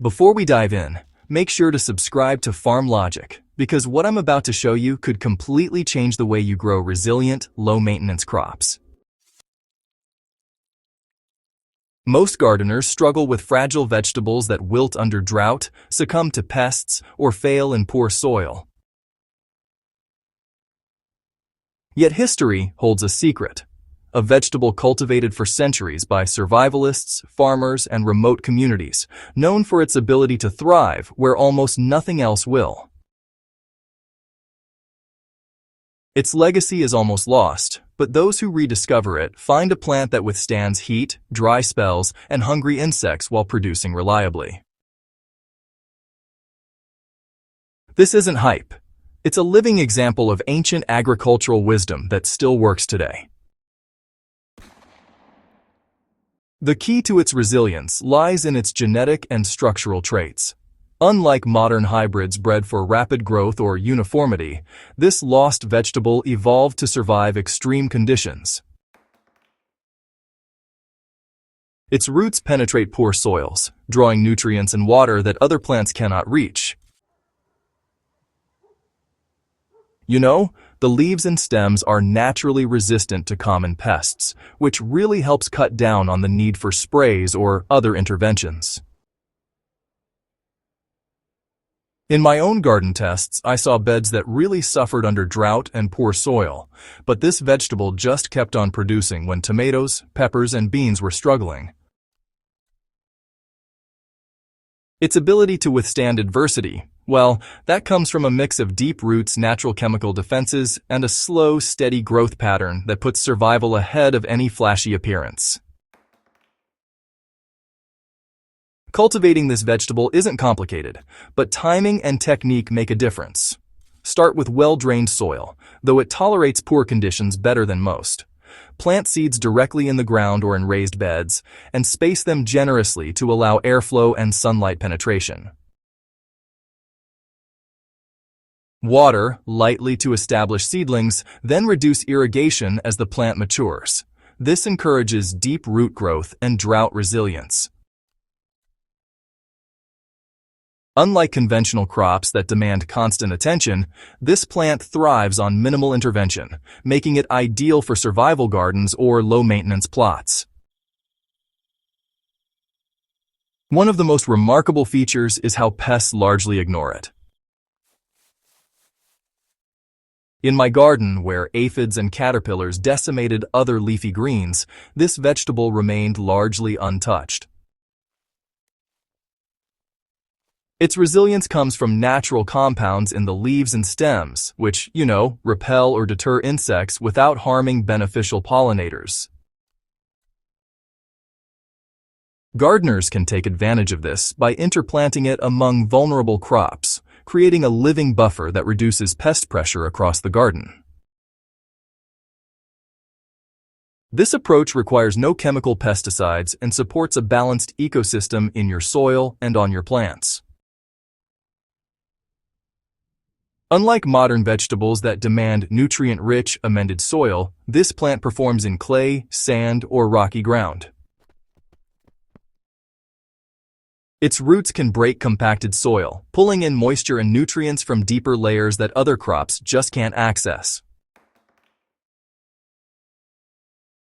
Before we dive in, make sure to subscribe to Farm Logic, because what I'm about to show you could completely change the way you grow resilient, low-maintenance crops. Most gardeners struggle with fragile vegetables that wilt under drought, succumb to pests, or fail in poor soil. Yet history holds a secret. A vegetable cultivated for centuries by survivalists, farmers, and remote communities, known for its ability to thrive where almost nothing else will. Its legacy is almost lost, but those who rediscover it find a plant that withstands heat, dry spells, and hungry insects while producing reliably. This isn't hype. It's a living example of ancient agricultural wisdom that still works today. The key to its resilience lies in its genetic and structural traits. Unlike modern hybrids bred for rapid growth or uniformity, this lost vegetable evolved to survive extreme conditions. Its roots penetrate poor soils, drawing nutrients and water that other plants cannot reach. The leaves and stems are naturally resistant to common pests, which really helps cut down on the need for sprays or other interventions. In my own garden tests, I saw beds that really suffered under drought and poor soil, but this vegetable just kept on producing when tomatoes, peppers, and beans were struggling. Its ability to withstand adversity, well, that comes from a mix of deep roots, natural chemical defenses, and a slow, steady growth pattern that puts survival ahead of any flashy appearance. Cultivating this vegetable isn't complicated, but timing and technique make a difference. Start with well-drained soil, though it tolerates poor conditions better than most. Plant seeds directly in the ground or in raised beds, and space them generously to allow airflow and sunlight penetration. Water lightly to establish seedlings, then reduce irrigation as the plant matures. This encourages deep root growth and drought resilience. Unlike conventional crops that demand constant attention, this plant thrives on minimal intervention, making it ideal for survival gardens or low-maintenance plots. One of the most remarkable features is how pests largely ignore it. In my garden, where aphids and caterpillars decimated other leafy greens, this vegetable remained largely untouched. Its resilience comes from natural compounds in the leaves and stems, which, repel or deter insects without harming beneficial pollinators. Gardeners can take advantage of this by interplanting it among vulnerable crops, creating a living buffer that reduces pest pressure across the garden. This approach requires no chemical pesticides and supports a balanced ecosystem in your soil and on your plants. Unlike modern vegetables that demand nutrient-rich, amended soil, this plant performs in clay, sand, or rocky ground. Its roots can break compacted soil, pulling in moisture and nutrients from deeper layers that other crops just can't access.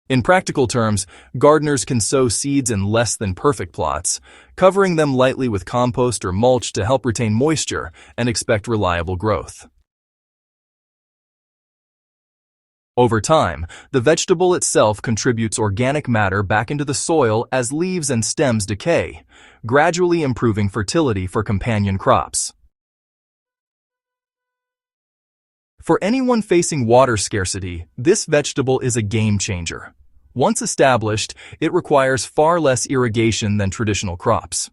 In practical terms, gardeners can sow seeds in less than perfect plots, covering them lightly with compost or mulch to help retain moisture and expect reliable growth. Over time, the vegetable itself contributes organic matter back into the soil as leaves and stems decay, gradually improving fertility for companion crops. For anyone facing water scarcity, this vegetable is a game changer. Once established, it requires far less irrigation than traditional crops.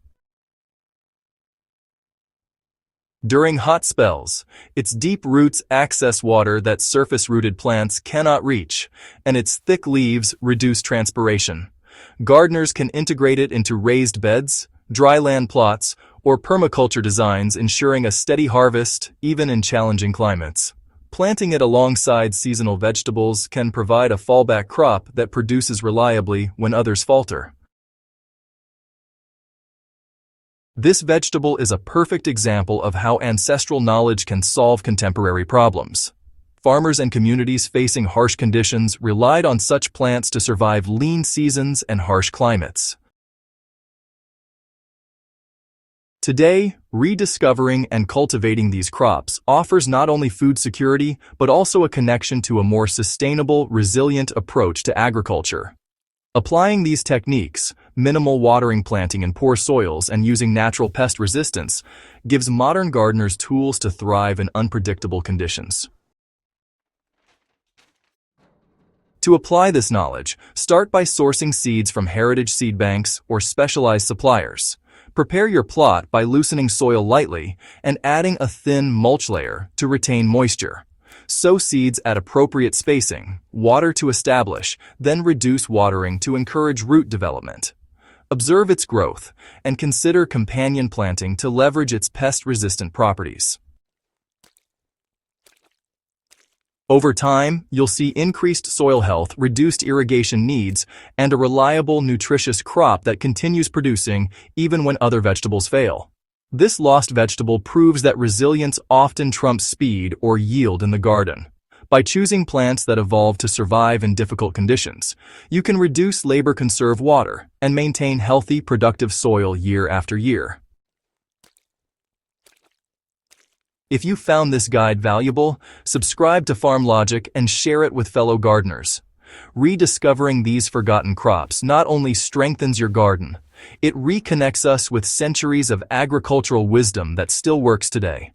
During hot spells, its deep roots access water that surface-rooted plants cannot reach, and its thick leaves reduce transpiration. Gardeners can integrate it into raised beds, dryland plots, or permaculture designs, ensuring a steady harvest even in challenging climates. Planting it alongside seasonal vegetables can provide a fallback crop that produces reliably when others falter. This vegetable is a perfect example of how ancestral knowledge can solve contemporary problems. Farmers and communities facing harsh conditions relied on such plants to survive lean seasons and harsh climates. Today, rediscovering and cultivating these crops offers not only food security, but also a connection to a more sustainable, resilient approach to agriculture. Applying these techniques, minimal watering, planting in poor soils, and using natural pest resistance, gives modern gardeners tools to thrive in unpredictable conditions. To apply this knowledge, start by sourcing seeds from heritage seed banks or specialized suppliers. Prepare your plot by loosening soil lightly and adding a thin mulch layer to retain moisture. Sow seeds at appropriate spacing, water to establish, then reduce watering to encourage root development. Observe its growth and consider companion planting to leverage its pest-resistant properties. Over time, you'll see increased soil health, reduced irrigation needs, and a reliable, nutritious crop that continues producing even when other vegetables fail. This lost vegetable proves that resilience often trumps speed or yield in the garden. By choosing plants that evolve to survive in difficult conditions, you can reduce labor, conserve water, and maintain healthy, productive soil year after year. If you found this guide valuable, subscribe to Farm Logic and share it with fellow gardeners. Rediscovering these forgotten crops not only strengthens your garden, it reconnects us with centuries of agricultural wisdom that still works today.